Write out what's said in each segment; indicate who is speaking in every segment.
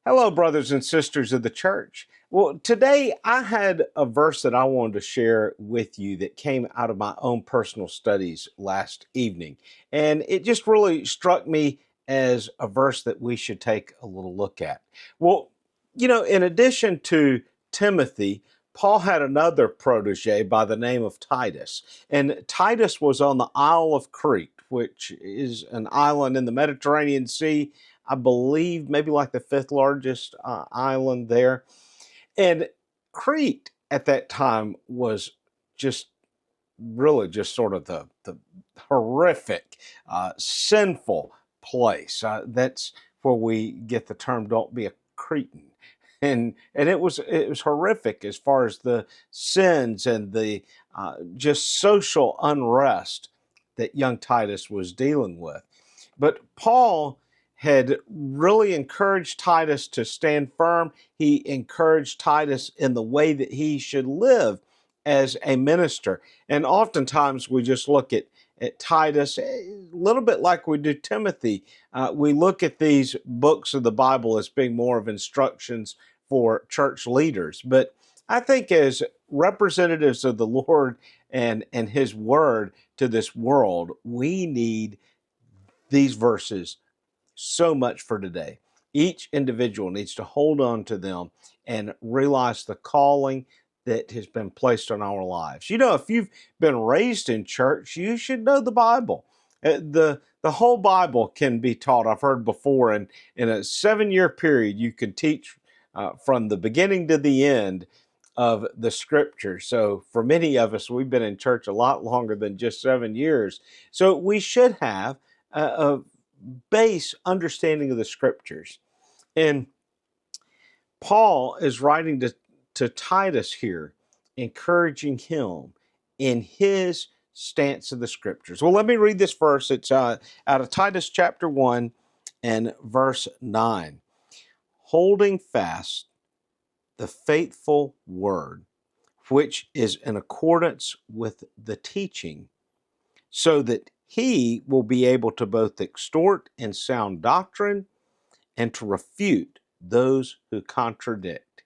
Speaker 1: Hello, brothers and sisters of the church. Well, today I had a verse that I wanted to share with you that came out of my own personal studies last evening. And it just really struck me as a verse that we should take a little look at. Well, in addition to Timothy, Paul had another protege by the name of Titus. And Titus was on the Isle of Crete, which is an island in the Mediterranean Sea. I believe maybe like the fifth largest island there. And Crete at that time was just really just sort of the horrific, sinful place. That's where we get the term "don't be a Cretan." And it was horrific as far as the sins and the just social unrest that young Titus was dealing with. But Paul had really encouraged Titus to stand firm. He encouraged Titus in the way that he should live as a minister. And oftentimes we just look at Titus a little bit like we do Timothy. We look at these books of the Bible as being more of instructions for church leaders. But I think as representatives of the Lord and His Word to this world, we need these verses so much for today. Each individual needs to hold on to them and realize the calling that has been placed on our lives. If you've been raised in church, you should know the Bible. The whole Bible can be taught. I've heard before, in a 7-year period, you can teach from the beginning to the end of the scripture. So for many of us, we've been in church a lot longer than just 7 years. So we should have a base understanding of the scriptures. And Paul is writing to Titus here, encouraging him in his stance of the scriptures. Well, let me read this verse. It's out of Titus chapter 1 and verse 9. Holding fast the faithful word, which is in accordance with the teaching, so that he will be able to both extort in sound doctrine and to refute those who contradict.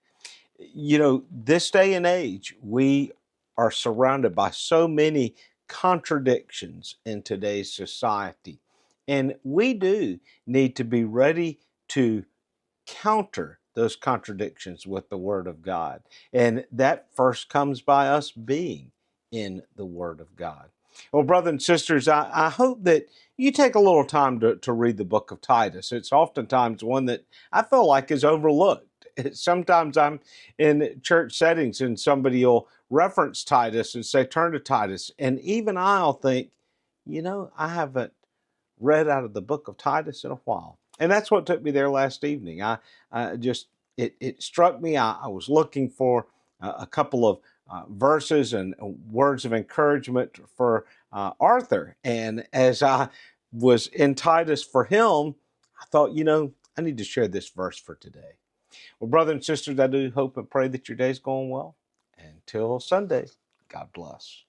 Speaker 1: This day and age, we are surrounded by so many contradictions in today's society. And we do need to be ready to counter those contradictions with the Word of God. And that first comes by us being in the Word of God. Well, brothers and sisters, I hope that you take a little time to read the book of Titus. It's oftentimes one that I feel like is overlooked. Sometimes I'm in church settings and somebody will reference Titus and say, turn to Titus. And even I'll think, I haven't read out of the book of Titus in a while. And that's what took me there last evening. It struck me. I was looking for a couple of verses and words of encouragement for Arthur. And as I was in Titus for him, I thought, I need to share this verse for today. Well, brothers and sisters, I do hope and pray that your day's going well. Until Sunday, God bless.